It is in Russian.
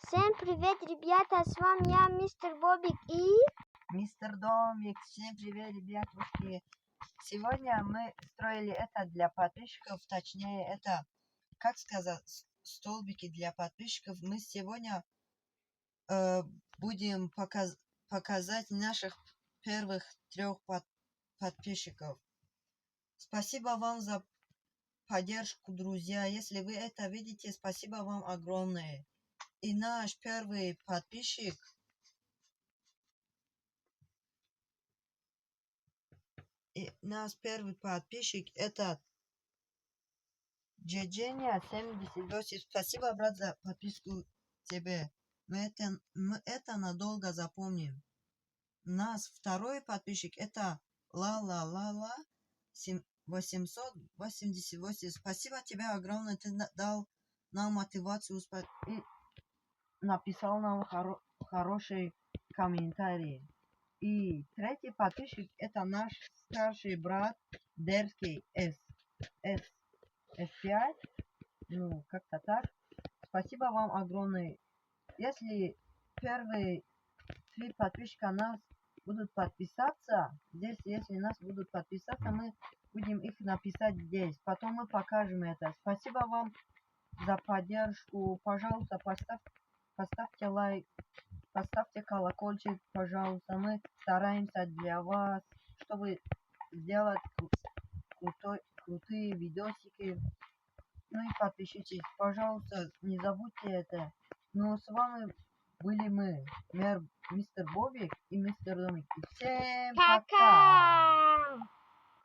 Всем привет, ребята, с вами я, мистер Бобик и... Мистер Домик. Всем привет, ребятушки. Сегодня мы строили это для подписчиков, точнее это, как сказать, столбики для подписчиков. Мы сегодня будем показать наших первых 3 подписчиков. Спасибо вам за поддержку, друзья. Если вы это видите, спасибо вам огромное. И наш первый подписчик это Джеджения 78. Спасибо, брат, за подписку тебе. Мы это надолго запомним. Нас второй подписчик это Ла 888. Спасибо тебе огромное. Ты дал нам мотивацию и написал нам хороший комментарий. И третий подписчик это наш старший брат Дерский S5. Ну, как-то так. Спасибо вам огромное. Если первые 3 подписчика нас будут подписаться, здесь, если нас будут подписаться, мы будем их написать здесь. Потом мы покажем это. Спасибо вам за поддержку. Пожалуйста, поставьте лайк, поставьте колокольчик, пожалуйста. Мы стараемся для вас, чтобы сделать крутые видосики. Ну и подпишитесь, пожалуйста, не забудьте это. Ну, с вами были мы, мистер Бобик и мистер Домик. И всем пока!